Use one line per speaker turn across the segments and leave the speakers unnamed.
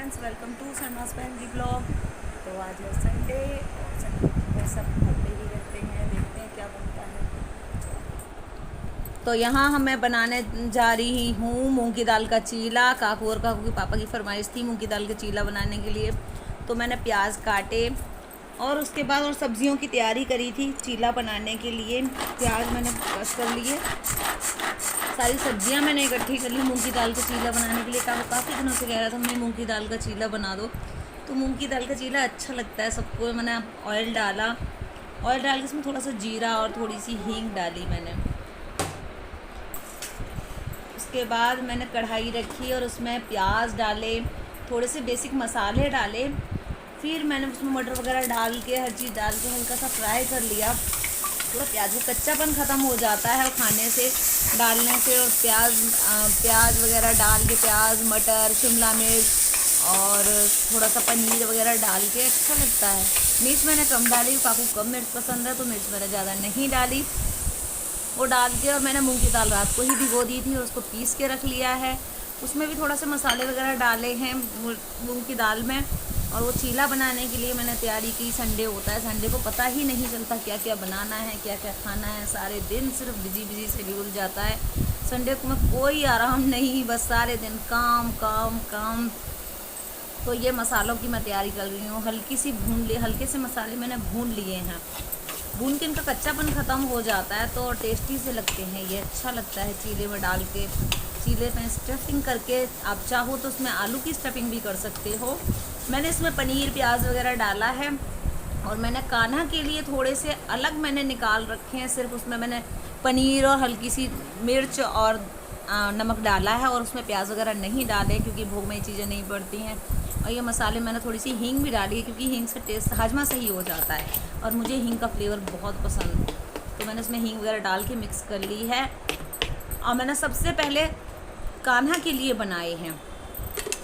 Friends, welcome to Sharma's family blog. तो आज है संडे और संडे को सब घर पे ही रहते हैं। देखते हैं क्या बनता है। तो यहाँ मैं बनाने जा रही हूँ मूंग की दाल का चीला। काकू और काकू के पापा की फरमाइश थी मूंग की दाल का चीला बनाने के लिए, तो मैंने प्याज काटे और उसके बाद और सब्जियों की तैयारी करी थी चीला बनाने के लिए। प्याज मैंने कट कर लिए, सारी सब्जियां मैंने इकट्ठी कर ली मूंग की दाल का चीला बनाने के लिए। काफ़ी दिनों से कह रहा था मैं मूंग की दाल का चीला बना दो, तो मूंग की दाल का चीला अच्छा लगता है सबको। मैंने ऑयल डाला, ऑयल डाल के इसमें थोड़ा सा जीरा और थोड़ी सी हींग डाली मैंने। उसके बाद मैंने कढ़ाई रखी और उसमें प्याज डाले, थोड़े से बेसिक मसाले डाले। फिर मैंने उसमें मटर वगैरह डाल के हर चीज़ डाल के हल्का सा फ्राई कर लिया। थोड़ा प्याज का कच्चापन ख़त्म हो जाता है और खाने से, डालने से। और प्याज वगैरह डाल के, प्याज, मटर, शिमला मिर्च और थोड़ा सा पनीर वगैरह डाल के अच्छा लगता है। मिर्च मैंने कम डाली, काकू कम मिर्च पसंद है तो मिर्च मैंने ज़्यादा नहीं डाली। वो डाल के और मैंने मूंग की दाल रात को ही भिगो दी थी और उसको पीस के रख लिया है। उसमें भी थोड़ा सा मसाले वगैरह डाले हैं मूंग की दाल में। और वो चीला बनाने के लिए मैंने तैयारी की। संडे होता है, संडे को पता ही नहीं चलता क्या क्या बनाना है, क्या क्या खाना है। सारे दिन सिर्फ बिजी शेड्यूल जाता है। संडे को में कोई आराम नहीं, बस सारे दिन काम काम काम। तो ये मसालों की मैं तैयारी कर रही हूँ। हल्के से मसाले मैंने भून लिए हैं। भून के इनका कच्चापन ख़त्म हो जाता है तो टेस्टी से लगते हैं ये, अच्छा लगता है चीले में डाल के। चीले में स्टफिंग करके आप चाहो तो उसमें आलू की स्टफिंग भी कर सकते हो। मैंने इसमें पनीर प्याज वगैरह डाला है और मैंने कान्हा के लिए थोड़े से अलग मैंने निकाल रखे हैं। सिर्फ उसमें मैंने पनीर और हल्की सी मिर्च और नमक डाला है और उसमें प्याज वगैरह नहीं डाले क्योंकि भोग में ये चीज़ें नहीं पड़ती हैं। और ये मसाले मैंने थोड़ी सी हींग भी डाली है क्योंकि हींग से टेस्ट हाजमा सही हो जाता है और मुझे हींग का फ्लेवर बहुत पसंद है। तो मैंने इसमें हींग वगैरह डाल के मिक्स कर ली है। और मैंने सबसे पहले कान्हा के लिए बनाए हैं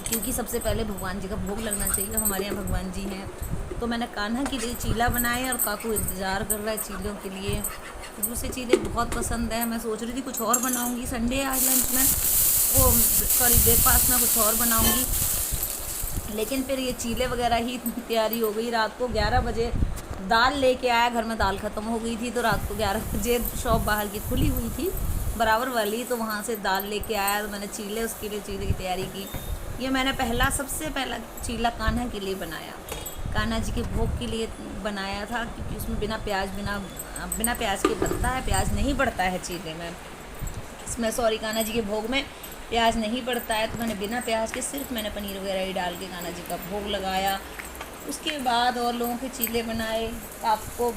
क्योंकि सबसे पहले भगवान जी का भोग लगना चाहिए, हमारे यहाँ भगवान जी हैं। तो मैंने कान्हा के लिए चीला बनाए और काकू इंतज़ार कर रहा है चीलों के लिए क्योंकि उसे चीले बहुत पसंद है। मैं सोच रही थी कुछ और बनाऊँगी संडे आज लंच में, वो सॉरी ब्रेकफास्ट में कुछ और बनाऊँगी, लेकिन फिर ये चीले वगैरह ही तैयारी हो गई। रात को 11 बजे दाल लेके आया, घर में दाल ख़त्म हो गई थी तो रात को 11 बजे शॉप बाहर की खुली हुई थी बराबर वाली, तो वहाँ से दाल लेके आया तो मैंने चीले, उसके लिए चीले की तैयारी की। ये मैंने सबसे पहला चीला कान्हा के लिए बनाया, कान्हा जी के भोग के लिए बनाया था क्योंकि उसमें बिना प्याज के बनता है। प्याज नहीं पड़ता है चीले में, इसमें सॉरी कान्हा जी के भोग में प्याज नहीं पड़ता है। तो मैंने बिना प्याज के सिर्फ मैंने पनीर वगैरह ही डाल के कान्हा जी का भोग लगाया। उसके बाद और लोगों के चीले बनाए। आपको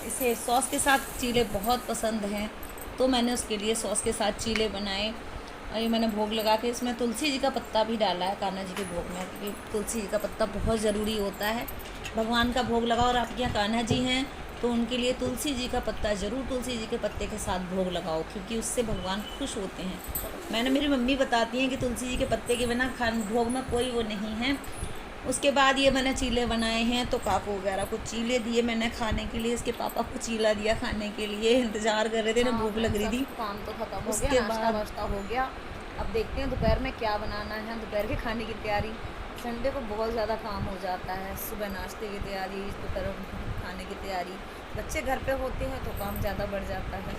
इसे सॉस के साथ चीले बहुत पसंद हैं तो मैंने उसके लिए सॉस के साथ चीले बनाए। और ये मैंने भोग लगा के इसमें तुलसी जी का पत्ता भी डाला है कान्हा जी के भोग में क्योंकि तुलसी जी का पत्ता बहुत ज़रूरी होता है। भगवान का भोग लगाओ और आपके यहाँ कान्हा जी हैं तो उनके लिए तुलसी जी का पत्ता ज़रूर, तुलसी जी के पत्ते के साथ भोग लगाओ क्योंकि उससे भगवान खुश होते हैं। मेरी मम्मी बताती हैं कि तुलसी जी के पत्ते के बिना भोग में कोई वो नहीं है। उसके बाद ये मैंने चीले बनाए हैं तो काकू वगैरह को चीले दिए मैंने खाने के लिए। इसके पापा को चीला दिया खाने के लिए, इंतज़ार कर रहे थे ना, भूख लग रही थी।
काम तो खत्म हो
उसके
गया,
बाद
नाश्ता हो गया। अब देखते हैं दोपहर में क्या बनाना है, दोपहर के खाने की तैयारी। संडे को बहुत ज़्यादा काम हो जाता है, सुबह नाश्ते की तैयारी, दोपहर खाने की तैयारी। बच्चे घर पे होते हैं तो काम ज़्यादा बढ़ जाता है।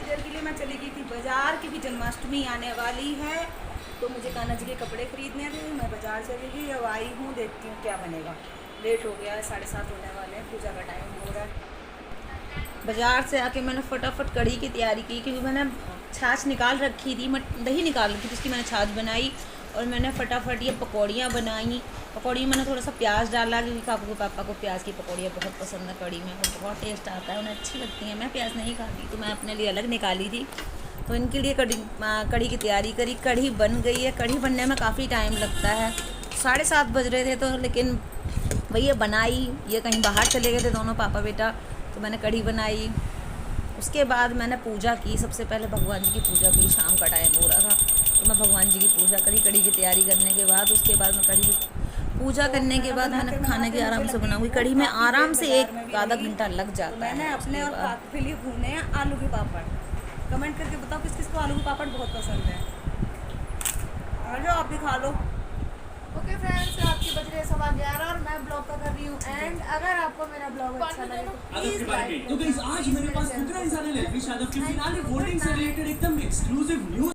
देर के लिए मैं चली गई थी बाज़ार क्योंकि जन्माष्टमी आने वाली है तो मुझे कान्हा जी के कपड़े ख़रीदने थे। मैं बाज़ार चली गई, अब आई हूँ, देखती हूँ क्या बनेगा। लेट हो गया है, 7:30 होने वाले हैं, पूजा का टाइम हो रहा है। बाज़ार से आके मैंने फटाफट कढ़ी की तैयारी की क्योंकि मैंने छाछ निकाल रखी थी, दही निकाल रखी थी, उसकी मैंने छाछ बनाई। और मैंने फटाफट ये पकौड़ियाँ बनाई। पकौड़ी मैंने थोड़ा सा प्याज डाला क्योंकि काकू के पापा को प्याज की पकौड़ियाँ बहुत पसंद है कढ़ी में, और बहुत टेस्ट आता है, उन्हें अच्छी लगती हैं। मैं प्याज नहीं खाती तो मैं अपने लिए अलग निकाली थी। तो इनके लिए कढ़ी की तैयारी करी। कढ़ी बन गई है। कढ़ी बनने में काफ़ी टाइम लगता है, 7:30 बज रहे थे तो, लेकिन भैया बनाई, ये कहीं बाहर चले गए थे दोनों पापा बेटा, तो मैंने कढ़ी बनाई। उसके बाद मैंने पूजा की, सबसे पहले भगवान जी की पूजा की। शाम का टाइम हो रहा था तो मैं भगवान जी की पूजा करी कढ़ी की तैयारी करने के बाद। उसके बाद मैं कढ़ी की पूजा करने के बाद मैंने खाने की आराम से बनाऊंगी। कढ़ी में आराम से 1-आधा घंटा लग जाता है। मैंने अपने और काकू के लिए भुने हैं आलू के पापड़। कमेंट करके बताओ किस किस को आलू के पापड़ बहुत पसंद है। आ जाओ आप भी खा लो।
ओके फ्रेंड्स, आपके बज रहे 11:15 और मैं ब्लॉग का कर रही हूँ एंड अगर आपको मेरा ब्लॉग अच्छा लगे तो प्लीज लाइक।
तो गाइस आज मेरे पास इतना ही सारे लेविश आदब के फिनाले वोटिंग से रिलेटेड एकदम एक्सक्लूसिव न्यूज़